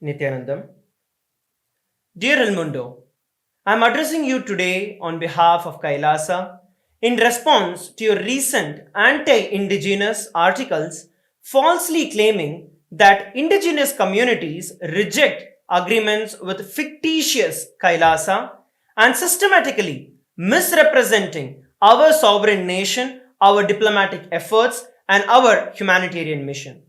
Nityanandam. Dear El Mundo, I am addressing you today on behalf of KAILASA in response to your recent anti-indigenous articles falsely claiming that indigenous communities reject agreements with fictitious KAILASA and systematically misrepresenting our sovereign nation, our diplomatic efforts, and our humanitarian mission.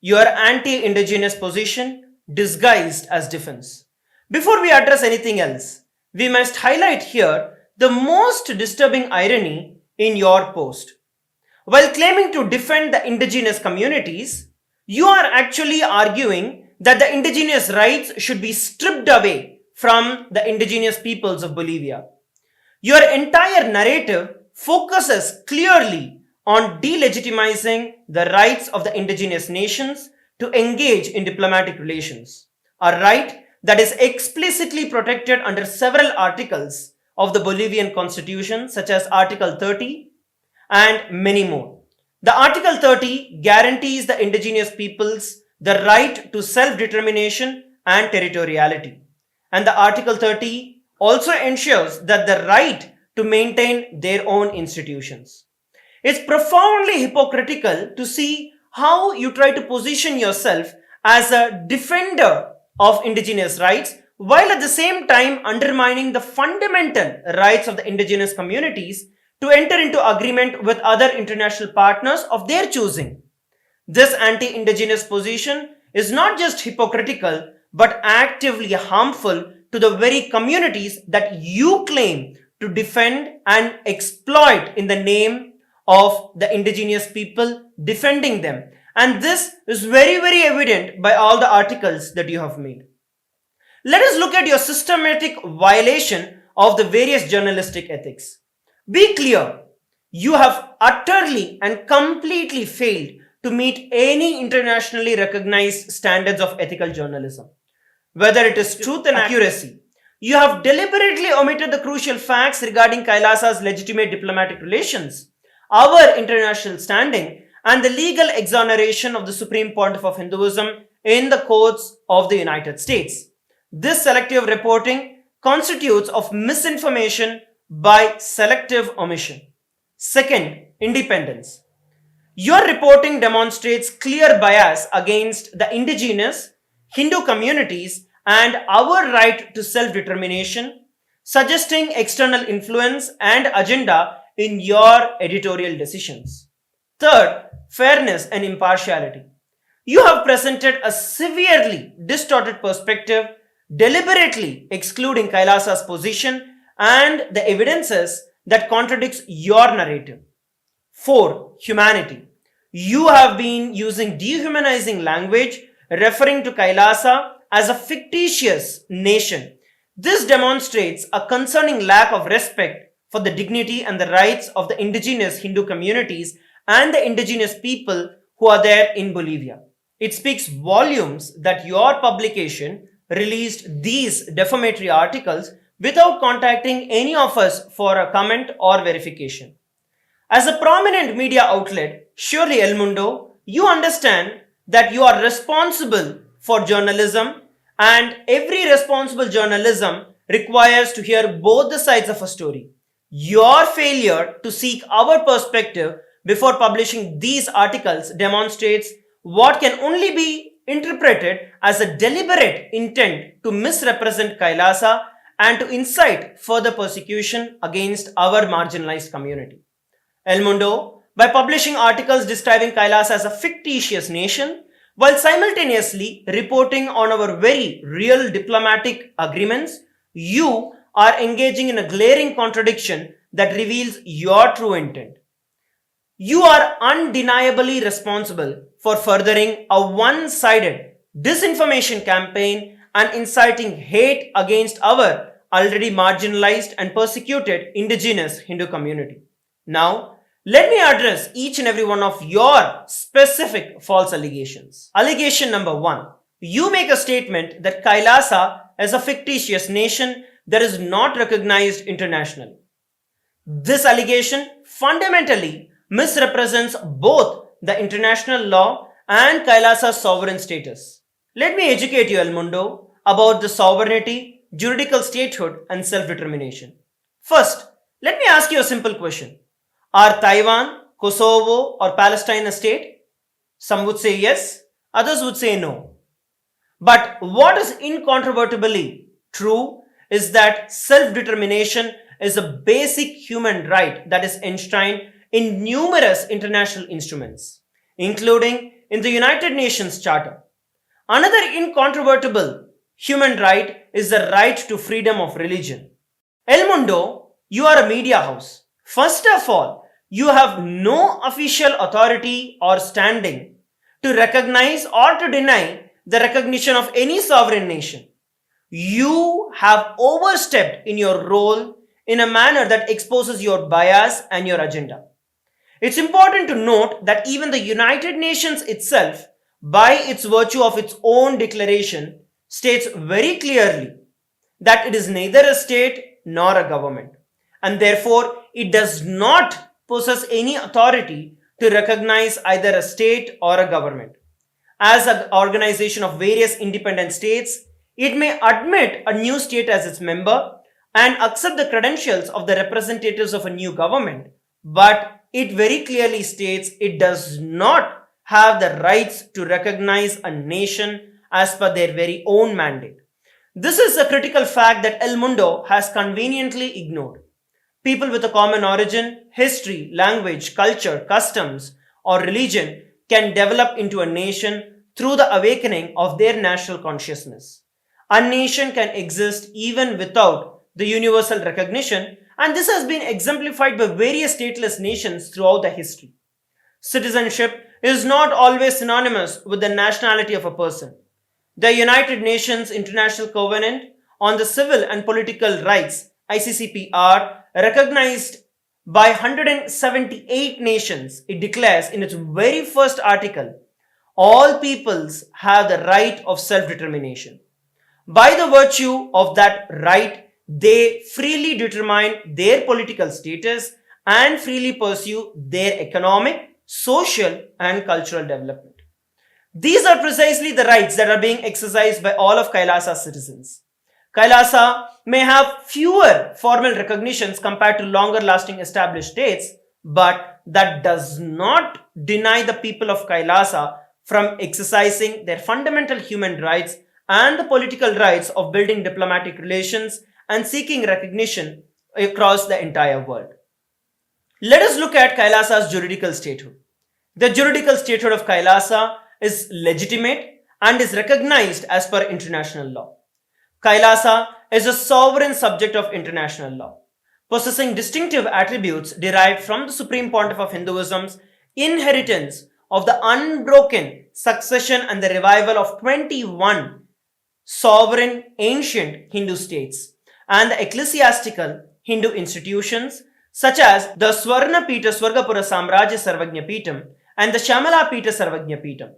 Your anti-indigenous position disguised as defense. Before we address anything else, we must highlight here the most disturbing irony in your post. While claiming to defend the indigenous communities, you are actually arguing that the indigenous rights should be stripped away from the indigenous peoples of Bolivia. Your entire narrative focuses clearly on delegitimizing the rights of the indigenous nations to engage in diplomatic relations, a right that is explicitly protected under several articles of the Bolivian constitution, such as Article 30 and many more. The Article 30 guarantees the indigenous peoples the right to self-determination and territoriality. And the Article 30 also ensures that the right to maintain their own institutions. It's profoundly hypocritical to see how you try to position yourself as a defender of indigenous rights while at the same time undermining the fundamental rights of the indigenous communities to enter into agreement with other international partners of their choosing. This anti-indigenous position is not just hypocritical but actively harmful to the very communities that you claim to defend and exploit in the name of the indigenous people defending them. And this is very evident by all the articles that you have made. Let us look at your systematic violation of the various journalistic ethics. Be clear, you have utterly and completely failed to meet any internationally recognized standards of ethical journalism. Whether it is truth and accuracy, you have deliberately omitted the crucial facts regarding KAILASA's legitimate diplomatic relations, our international standing, and the legal exoneration of the Supreme Pontiff of Hinduism in the courts of the United States. This selective reporting constitutes of misinformation by selective omission. Second, independence. Your reporting demonstrates clear bias against the indigenous Hindu communities and our right to self-determination, suggesting external influence and agenda in your editorial decisions. Third, fairness and impartiality. You have presented a severely distorted perspective, deliberately excluding KAILASA's position and the evidences that contradicts your narrative. 4. Humanity. You have been using dehumanizing language, referring to KAILASA as a fictitious nation. This demonstrates a concerning lack of respect for the dignity and the rights of the indigenous Hindu communities and the indigenous people who are there in Bolivia. It speaks volumes that your publication released these defamatory articles without contacting any of us for a comment or verification. As a prominent media outlet, surely El Mundo, you understand that you are responsible for journalism, and every responsible journalism requires to hear both the sides of a story. Your failure to seek our perspective before publishing these articles demonstrates what can only be interpreted as a deliberate intent to misrepresent KAILASA and to incite further persecution against our marginalized community. El Mundo, by publishing articles describing KAILASA as a fictitious nation, while simultaneously reporting on our very real diplomatic agreements, you are engaging in a glaring contradiction that reveals your true intent. You are undeniably responsible for furthering a one-sided disinformation campaign and inciting hate against our already marginalized and persecuted indigenous Hindu community. Now, let me address each and every one of your specific false allegations. Allegation number 1. You make a statement that KAILASA is a fictitious nation that is not recognized internationally. This allegation fundamentally misrepresents both the international law and KAILASA's sovereign status. Let me educate you, El Mundo, about the sovereignty, juridical statehood, and self-determination. First, let me ask you a simple question. Are Taiwan, Kosovo, or Palestine a state? Some would say yes, others would say no. But what is incontrovertibly true is that self-determination is a basic human right that is enshrined in numerous international instruments, including in the United Nations Charter. Another incontrovertible human right is the right to freedom of religion. El Mundo, you are a media house. First of all, you have no official authority or standing to recognize or to deny the recognition of any sovereign nation. You have overstepped in your role in a manner that exposes your bias and your agenda. It's important to note that even the United Nations itself, by its virtue of its own declaration, states very clearly that it is neither a state nor a government, and therefore it does not possess any authority to recognize either a state or a government. As an organization of various independent states, it may admit a new state as its member and accept the credentials of the representatives of a new government, but it very clearly states it does not have the rights to recognize a nation as per their very own mandate. This is a critical fact that El Mundo has conveniently ignored. People with a common origin, history, language, culture, customs, or religion can develop into a nation through the awakening of their national consciousness. A nation can exist even without the universal recognition, and this has been exemplified by various stateless nations throughout the history. Citizenship is not always synonymous with the nationality of a person. The United Nations International Covenant on the Civil and Political Rights (ICCPR), recognized by 178 nations, it declares in its very first article, all peoples have the right of self-determination. By the virtue of that right, they freely determine their political status and freely pursue their economic, social, and cultural development. These are precisely the rights that are being exercised by all of Kailasa's citizens. Kailasa may have fewer formal recognitions compared to longer lasting established states, but that does not deny the people of Kailasa from exercising their fundamental human rights and the political rights of building diplomatic relations and seeking recognition across the entire world. Let us look at Kailasa's juridical statehood. The juridical statehood of Kailasa is legitimate and is recognized as per international law. Kailasa is a sovereign subject of international law, possessing distinctive attributes derived from the Supreme Pontiff of Hinduism's inheritance of the unbroken succession and the revival of 21 sovereign ancient Hindu states and the ecclesiastical Hindu institutions such as the Swarna Pita Swargapura Samrajya Sarvajna Pitam and the Shamala Pita Sarvajna Pitam.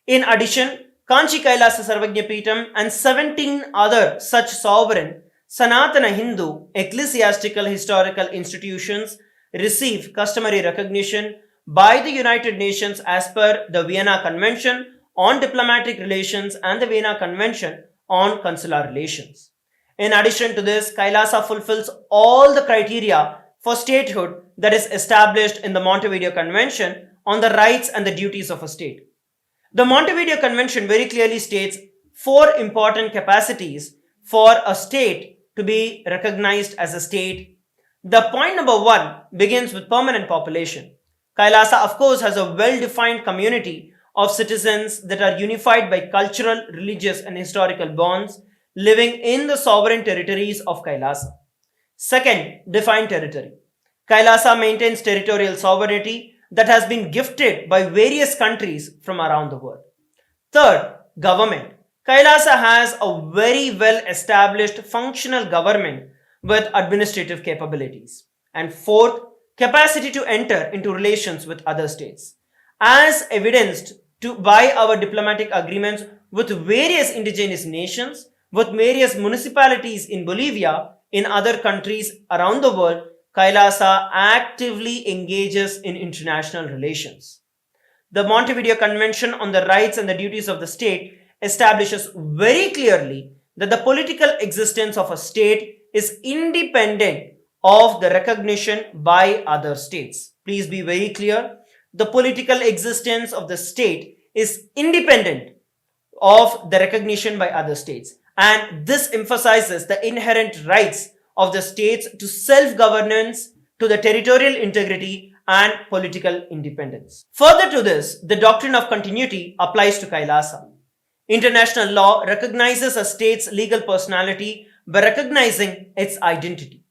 In addition, Kanchi Kailasa Sarvajna Pitam and 17 other such sovereign Sanatana Hindu ecclesiastical historical institutions receive customary recognition by the United Nations as per the Vienna Convention on Diplomatic Relations and the Vienna Convention on Consular Relations. In addition to this, Kailasa fulfills all the criteria for statehood that is established in the Montevideo Convention on the rights and the duties of a state. The Montevideo Convention very clearly states 4 important capacities for a state to be recognized as a state. The point number 1 begins with permanent population. Kailasa, of course, has a well-defined community of citizens that are unified by cultural, religious, and historical bonds living in the sovereign territories of Kailasa. Second, defined territory. Kailasa maintains territorial sovereignty that has been gifted by various countries from around the world. Third, government. Kailasa has a very well established functional government with administrative capabilities. And fourth, capacity to enter into relations with other states. As evidenced by our diplomatic agreements with various indigenous nations, with various municipalities in Bolivia, in other countries around the world, Kailasa actively engages in international relations. The Montevideo Convention on the Rights and the Duties of the State establishes very clearly that the political existence of a state is independent of the recognition by other states. Please be very clear. The political existence of the state is independent of the recognition by other states. And this emphasizes the inherent rights of the states to self-governance, to the territorial integrity and political independence. Further to this, the doctrine of continuity applies to Kailasa. International law recognizes a state's legal personality by recognizing its identity.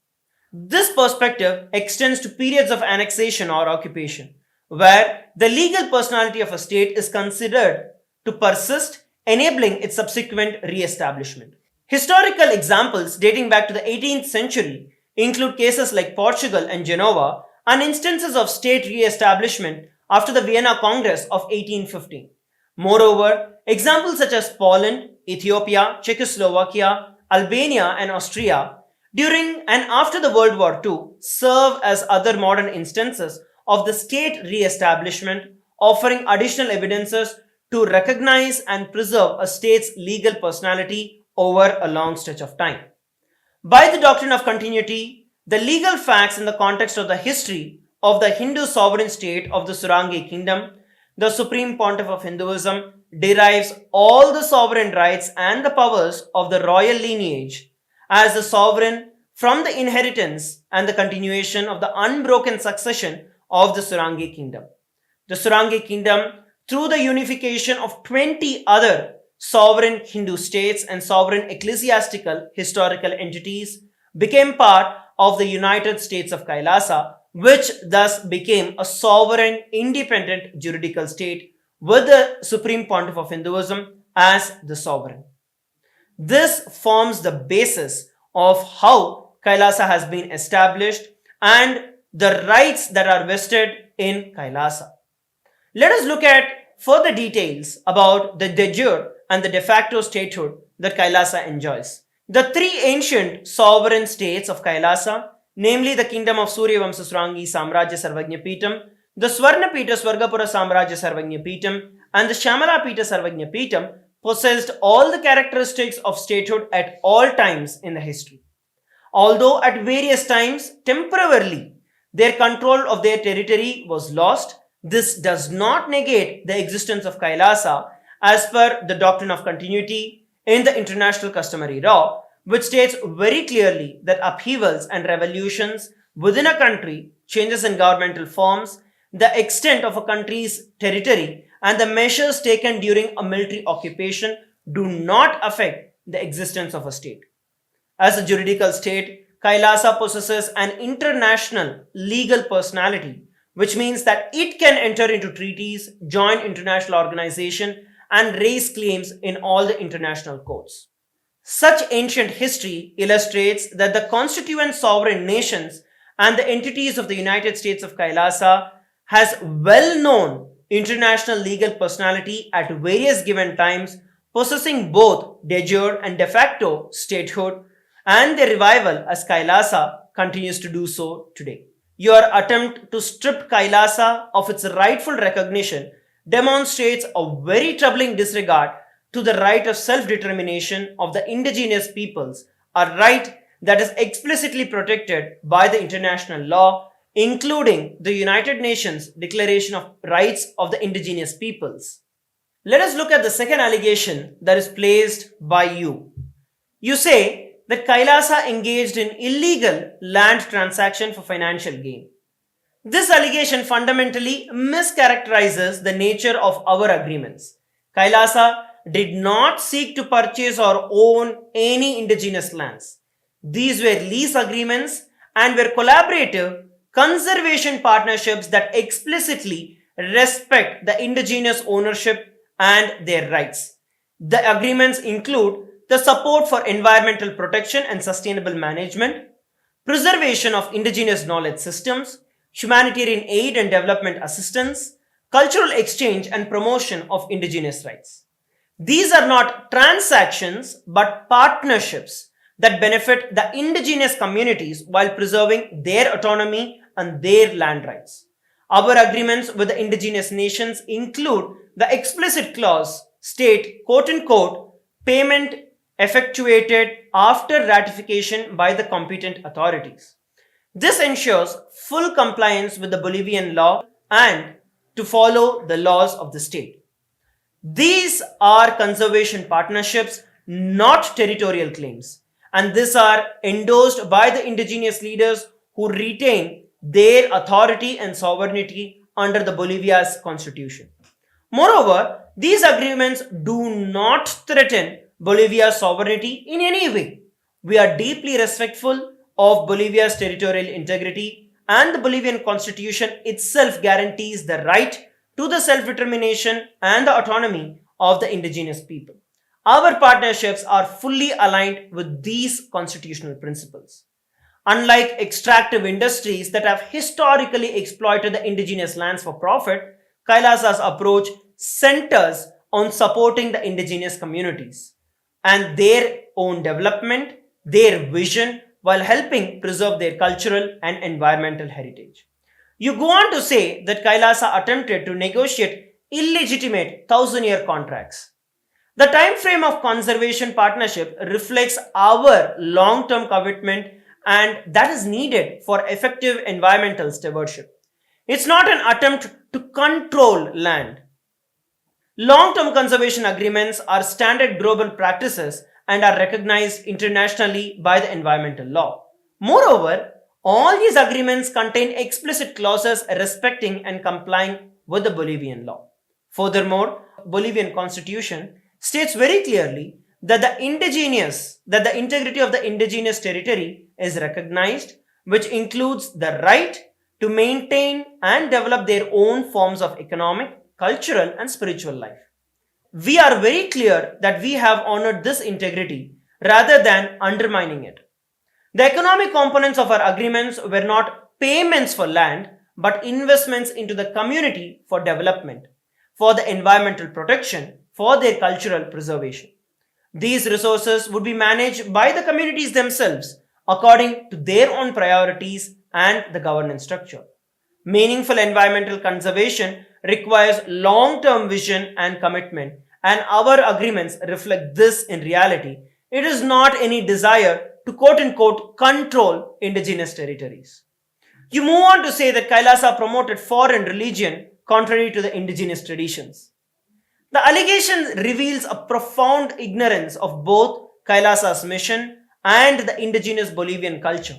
This perspective extends to periods of annexation or occupation, where the legal personality of a state is considered to persist, enabling its subsequent re-establishment. Historical examples dating back to the 18th century include cases like Portugal and Genoa and instances of state re-establishment after the Vienna Congress of 1815. Moreover, examples such as Poland, Ethiopia, Czechoslovakia, Albania and Austria during and after the World War II serve as other modern instances of the state re-establishment, offering additional evidences to recognize and preserve a state's legal personality over a long stretch of time. By the doctrine of continuity, the legal facts in the context of the history of the Hindu sovereign state of the Surangi kingdom, the supreme pontiff of Hinduism derives all the sovereign rights and the powers of the royal lineage as the sovereign from the inheritance and the continuation of the unbroken succession of the Surangi kingdom. The Surangi kingdom, through the unification of 20 other sovereign Hindu states and sovereign ecclesiastical historical entities, became part of the United States of Kailasa, which thus became a sovereign independent juridical state with the Supreme Pontiff of Hinduism as the sovereign. This forms the basis of how Kailasa has been established and the rights that are vested in Kailasa. Let us look at further details about the de jure and the de facto statehood that Kailasa enjoys. The three ancient sovereign states of Kailasa, namely the kingdom of Suryavamsa Surangi Samrajya Sarvagnya Peetam, the Swarnapita Swargapura Samrajya Sarvagnya Peetam, and the Shamalapita Sarvagnya Peetam, possessed all the characteristics of statehood at all times in the history. Although at various times, temporarily, their control of their territory was lost, this does not negate the existence of Kailasa as per the doctrine of continuity in the international customary law, which states very clearly that upheavals and revolutions within a country, changes in governmental forms, the extent of a country's territory, and the measures taken during a military occupation do not affect the existence of a state. As a juridical state, Kailasa possesses an international legal personality, which means that it can enter into treaties, join international organizations, and raise claims in all the international courts. Such ancient history illustrates that the constituent sovereign nations and the entities of the United States of Kailasa has well-known international legal personality at various given times, possessing both de jure and de facto statehood, and their revival as Kailasa continues to do so today. Your attempt to strip Kailasa of its rightful recognition demonstrates a very troubling disregard to the right of self-determination of the indigenous peoples, a right that is explicitly protected by the international law, including the United Nations Declaration of Rights of the Indigenous Peoples. Let us look at the second allegation that is placed by you. You say that Kailasa engaged in illegal land transaction for financial gain. This allegation fundamentally mischaracterizes the nature of our agreements. Kailasa did not seek to purchase or own any indigenous lands. These were lease agreements and were collaborative conservation partnerships that explicitly respect the indigenous ownership and their rights. The agreements include the support for environmental protection and sustainable management, preservation of indigenous knowledge systems, humanitarian aid and development assistance, cultural exchange and promotion of indigenous rights. These are not transactions but partnerships that benefit the indigenous communities while preserving their autonomy and their land rights. Our agreements with the indigenous nations include the explicit clause state quote unquote payment effectuated after ratification by the competent authorities. This ensures full compliance with the Bolivian law and to follow the laws of the state. These are conservation partnerships, not territorial claims, and these are endorsed by the indigenous leaders who retain their authority and sovereignty under the Bolivia's constitution. Moreover, these agreements do not threaten Bolivia's sovereignty in any way. We are deeply respectful of Bolivia's territorial integrity, and the Bolivian constitution itself guarantees the right to the self-determination and the autonomy of the indigenous people. Our partnerships are fully aligned with these constitutional principles. Unlike extractive industries that have historically exploited the indigenous lands for profit, KAILASA's approach centers on supporting the indigenous communities and their own development, their vision, while helping preserve their cultural and environmental heritage. You go on to say that KAILASA attempted to negotiate illegitimate thousand-year contracts. The time frame of conservation partnership reflects our long-term commitment, and that is needed for effective environmental stewardship. It's not an attempt to control land. Long-term conservation agreements are standard global practices and are recognized internationally by the environmental law. Moreover, all these agreements contain explicit clauses respecting and complying with the Bolivian law. Furthermore, Bolivian constitution states very clearly that the integrity of the indigenous territory is recognized, which includes the right to maintain and develop their own forms of economic, cultural, and spiritual life. We are very clear that we have honored this integrity rather than undermining it. The economic components of our agreements were not payments for land, but investments into the community for development, for the environmental protection, for their cultural preservation. These resources would be managed by the communities themselves according to their own priorities and the governance structure. Meaningful environmental conservation requires long-term vision and commitment, and our agreements reflect this in reality. It is not any desire to quote-unquote control indigenous territories. You move on to say that KAILASA promoted foreign religion contrary to the indigenous traditions. The allegation reveals a profound ignorance of both KAILASA's mission and the indigenous Bolivian culture.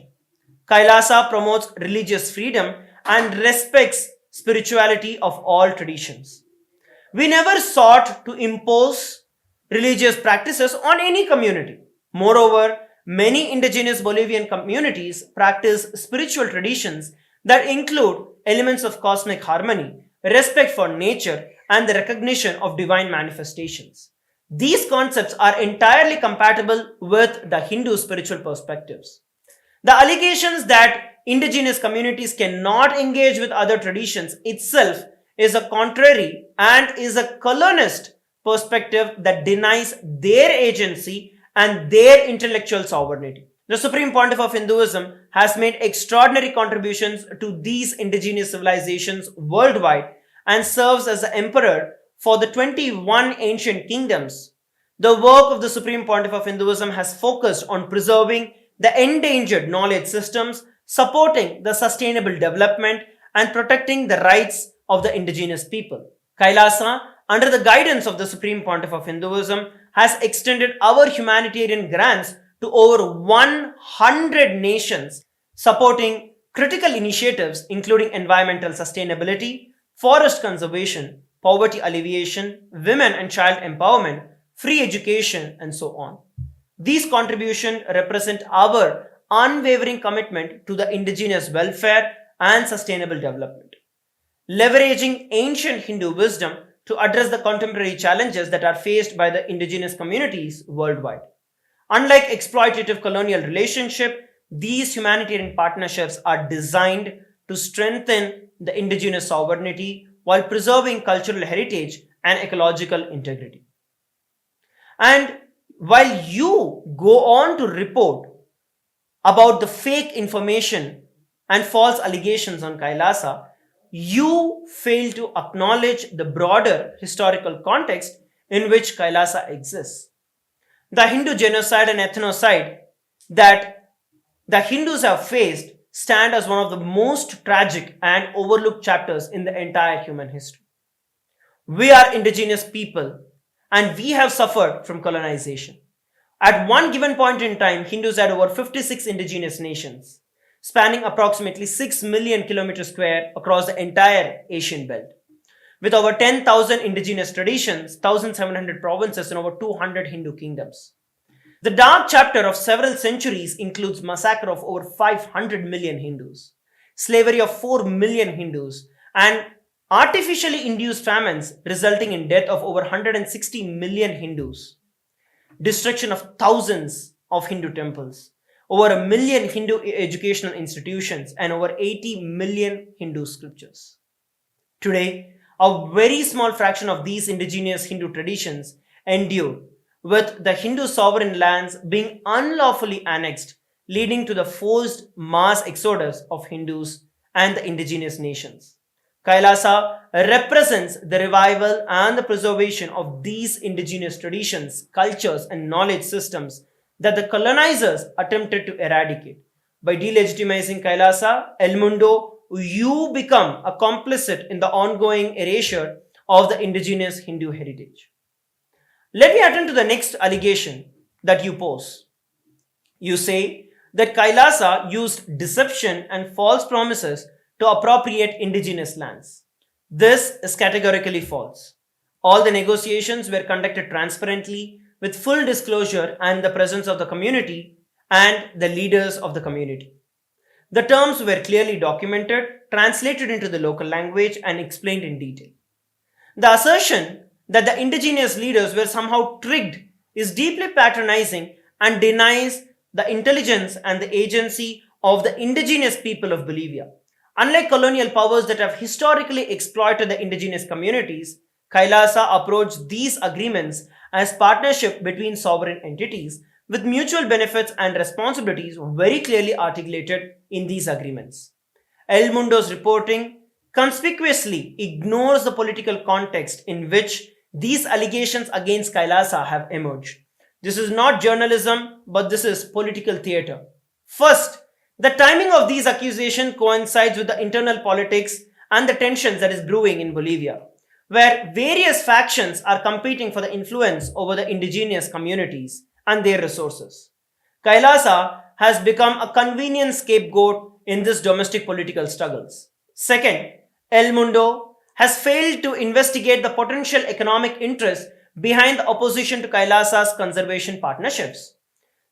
KAILASA promotes religious freedom and respects spirituality of all traditions. We never sought to impose religious practices on any community. Moreover, many indigenous Bolivian communities practice spiritual traditions that include elements of cosmic harmony, respect for nature, and the recognition of divine manifestations. These concepts are entirely compatible with the Hindu spiritual perspectives. The allegations that indigenous communities cannot engage with other traditions itself is a contrary and is a colonist perspective that denies their agency and their intellectual sovereignty. The Supreme Pontiff of Hinduism has made extraordinary contributions to these indigenous civilizations worldwide and serves as the emperor for the 21 ancient kingdoms. The work of the Supreme Pontiff of Hinduism has focused on preserving the endangered knowledge systems, supporting the sustainable development, and protecting the rights of the indigenous people. KAILASA, under the guidance of the Supreme Pontiff of Hinduism, has extended our humanitarian grants to over 100 nations, supporting critical initiatives including environmental sustainability, forest conservation, poverty alleviation, women and child empowerment, free education, and so on. These contributions represent our unwavering commitment to the indigenous welfare and sustainable development. Leveraging ancient Hindu wisdom to address the contemporary challenges that are faced by the indigenous communities worldwide. Unlike exploitative colonial relationships, these humanitarian partnerships are designed to strengthen the indigenous sovereignty while preserving cultural heritage and ecological integrity. And while you go on to report about the fake information and false allegations on KAILASA, you fail to acknowledge the broader historical context in which Kailasa exists. The Hindu genocide and ethnocide that the Hindus have faced stand as one of the most tragic and overlooked chapters in the entire human history. We are indigenous people and we have suffered from colonization. At one given point in time, Hindus had over 56 indigenous nations, spanning approximately 6 million kilometers square across the entire Asian belt. With over 10,000 indigenous traditions, 1,700 provinces, and over 200 Hindu kingdoms. The dark chapter of several centuries includes massacre of over 500 million Hindus, slavery of 4 million Hindus, and artificially induced famines resulting in death of over 160 million Hindus, destruction of thousands of Hindu temples, over 1 million Hindu educational institutions, and over 80 million Hindu scriptures. Today, a very small fraction of these indigenous Hindu traditions endure, with the Hindu sovereign lands being unlawfully annexed, leading to the forced mass exodus of Hindus and the indigenous nations. Kailasa represents the revival and the preservation of these indigenous traditions, cultures, and knowledge systems that the colonizers attempted to eradicate. By delegitimizing Kailasa, El Mundo, you become a complicit in the ongoing erasure of the indigenous Hindu heritage. Let me attend to the next allegation that you pose. You say that Kailasa used deception and false promises to appropriate indigenous lands. This is categorically false. All the negotiations were conducted transparently with full disclosure and the presence of the community and the leaders of the community. The terms were clearly documented, translated into the local language, and explained in detail. The assertion that the indigenous leaders were somehow tricked is deeply patronizing and denies the intelligence and the agency of the indigenous people of Bolivia. Unlike colonial powers that have historically exploited the indigenous communities, Kailasa approached these agreements as partnership between sovereign entities with mutual benefits and responsibilities very clearly articulated in these agreements. El Mundo's reporting conspicuously ignores the political context in which these allegations against Kailasa have emerged. This is not journalism, but this is political theater. First, the timing of these accusations coincides with the internal politics and the tensions that is brewing in Bolivia, where various factions are competing for the influence over the indigenous communities and their resources. Kailasa has become a convenient scapegoat in this domestic political struggles. Second, El Mundo has failed to investigate the potential economic interests behind the opposition to Kailasa's conservation partnerships.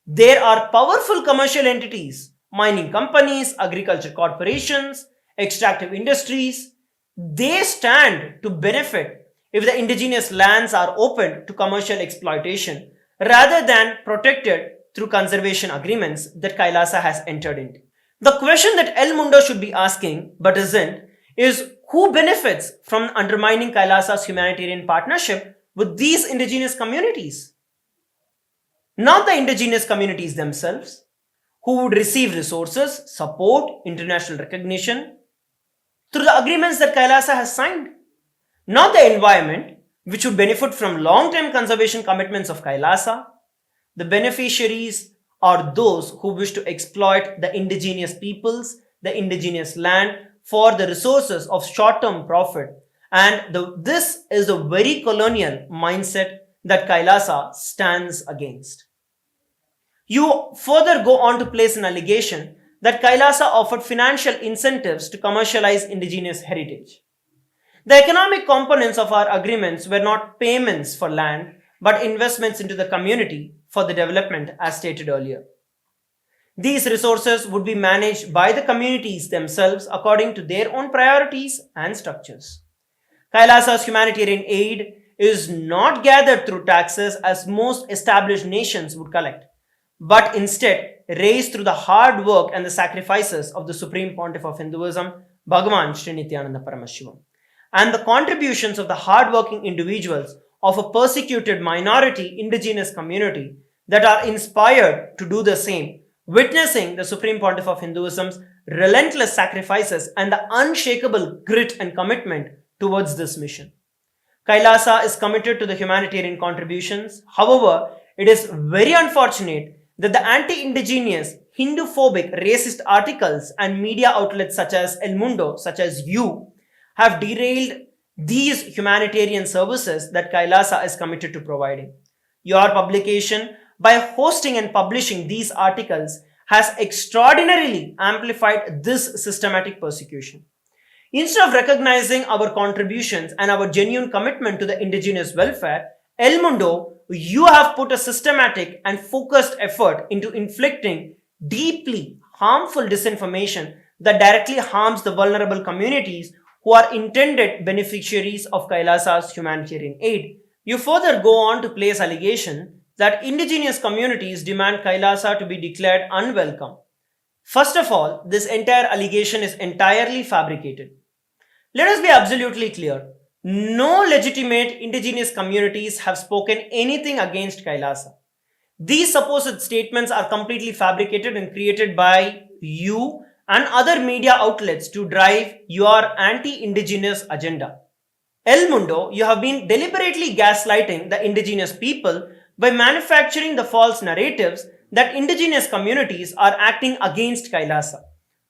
There are powerful commercial entities, mining companies, agriculture corporations, extractive industries. They stand to benefit if the indigenous lands are opened to commercial exploitation rather than protected through conservation agreements that Kailasa has entered into. The question that El Mundo should be asking, but isn't, is who benefits from undermining Kailasa's humanitarian partnership with these indigenous communities? Not the indigenous communities themselves, who would receive resources, support, international recognition through the agreements that Kailasa has signed. Not the environment, which would benefit from long-term conservation commitments of Kailasa. The beneficiaries are those who wish to exploit the indigenous peoples, the indigenous land for the resources of short-term profit. And this is the very colonial mindset that Kailasa stands against. You further go on to place an allegation that Kailasa offered financial incentives to commercialize indigenous heritage. The economic components of our agreements were not payments for land, but investments into the community for the development as stated earlier. These resources would be managed by the communities themselves according to their own priorities and structures. Kailasa's humanitarian aid is not gathered through taxes as most established nations would collect, but instead raised through the hard work and the sacrifices of the Supreme Pontiff of Hinduism, Bhagavan Sri Nityananda Paramashivam, and the contributions of the hard-working individuals of a persecuted minority indigenous community that are inspired to do the same, witnessing the Supreme Pontiff of Hinduism's relentless sacrifices and the unshakable grit and commitment towards this mission. Kailasa is committed to the humanitarian contributions. However, it is very unfortunate that the anti-indigenous, Hindu-phobic, racist articles and media outlets such as El Mundo, such as you, have derailed these humanitarian services that Kailasa is committed to providing. Your publication, by hosting and publishing these articles, has extraordinarily amplified this systematic persecution. Instead of recognizing our contributions and our genuine commitment to the indigenous welfare, El Mundo, you have put a systematic and focused effort into inflicting deeply harmful disinformation that directly harms the vulnerable communities who are intended beneficiaries of Kailasa's humanitarian aid. You further go on to place allegation that indigenous communities demand Kailasa to be declared unwelcome. First of all, this entire allegation is entirely fabricated. Let us be absolutely clear. No legitimate indigenous communities have spoken anything against Kailasa. These supposed statements are completely fabricated and created by you and other media outlets to drive your anti-indigenous agenda. El Mundo, you have been deliberately gaslighting the indigenous people by manufacturing the false narratives that indigenous communities are acting against Kailasa.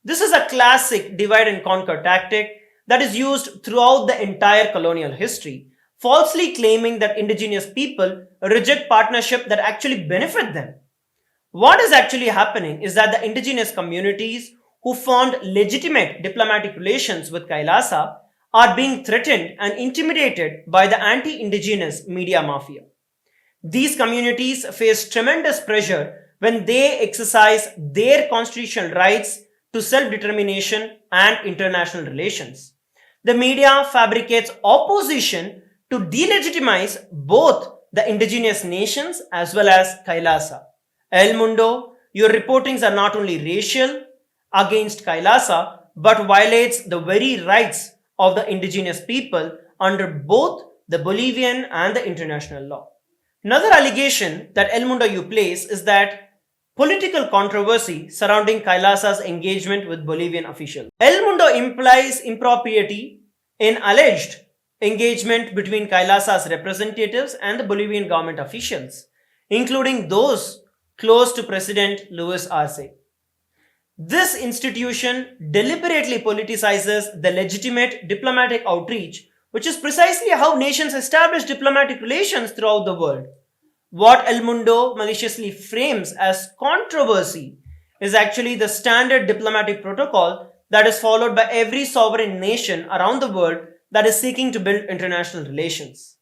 This is a classic divide and conquer tactic that is used throughout the entire colonial history, falsely claiming that indigenous people reject partnership that actually benefit them. What is actually happening is that the indigenous communities who formed legitimate diplomatic relations with Kailasa are being threatened and intimidated by the anti-indigenous media mafia. These communities face tremendous pressure when they exercise their constitutional rights to self-determination and international relations. The media fabricates opposition to delegitimize both the indigenous nations as well as Kailasa. El Mundo, your reportings are not only racial against Kailasa but violates the very rights of the indigenous people under both the Bolivian and the international law. Another allegation that El Mundo you place is that political controversy surrounding Kailasa's engagement with Bolivian officials. El Mundo implies impropriety in alleged engagement between Kailasa's representatives and the Bolivian government officials, including those close to President Luis Arce. This institution deliberately politicizes the legitimate diplomatic outreach, which is precisely how nations establish diplomatic relations throughout the world. What El Mundo maliciously frames as controversy is actually the standard diplomatic protocol that is followed by every sovereign nation around the world that is seeking to build international relations.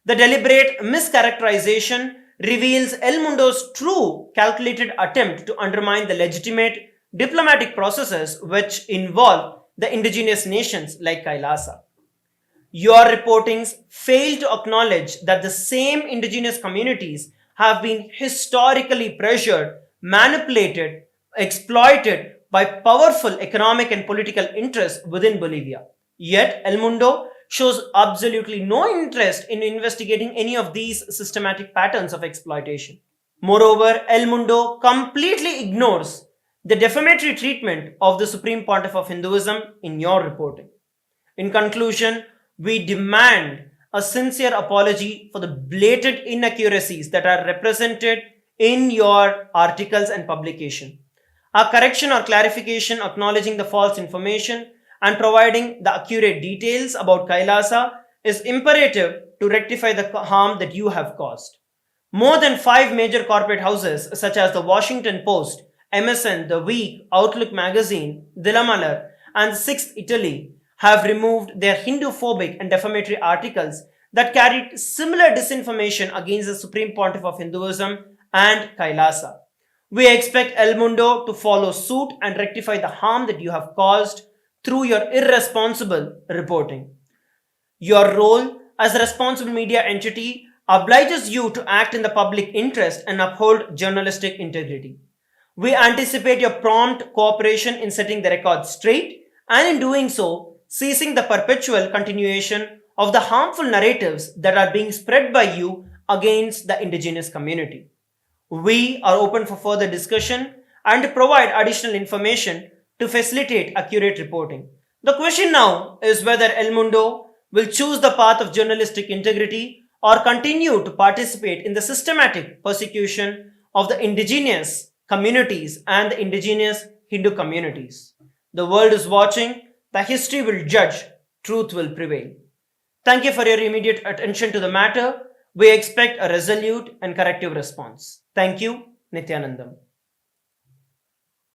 The deliberate mischaracterization reveals El Mundo's true calculated attempt to undermine the legitimate diplomatic processes which involve the indigenous nations like Kailasa. Your reportings fail to acknowledge that the same indigenous communities have been historically pressured, manipulated, exploited by powerful economic and political interests within Bolivia. Yet, El Mundo shows absolutely no interest in investigating any of these systematic patterns of exploitation. Moreover, El Mundo completely ignores the defamatory treatment of the Supreme Pontiff of Hinduism in your reporting. In conclusion, we demand a sincere apology for the blatant inaccuracies that are represented in your articles and publication. A correction or clarification acknowledging the false information and providing the accurate details about Kailasa is imperative to rectify the harm that you have caused. More than 5 major corporate houses such as the Washington Post, MSN, The Week, Outlook Magazine, Dilamalar, and Sixth Italy have removed their Hindu-phobic and defamatory articles that carried similar disinformation against the Supreme Pontiff of Hinduism and Kailasa. We expect El Mundo to follow suit and rectify the harm that you have caused through your irresponsible reporting. Your role as a responsible media entity obliges you to act in the public interest and uphold journalistic integrity. We anticipate your prompt cooperation in setting the record straight and in doing so, ceasing the perpetual continuation of the harmful narratives that are being spread by you against the indigenous community. We are open for further discussion and to provide additional information to facilitate accurate reporting. The question now is whether El Mundo will choose the path of journalistic integrity or continue to participate in the systematic persecution of the indigenous communities and the indigenous Hindu communities. The world is watching, the history will judge, truth will prevail. Thank you for your immediate attention to the matter. We expect a resolute and corrective response. Thank you, Nityanandam.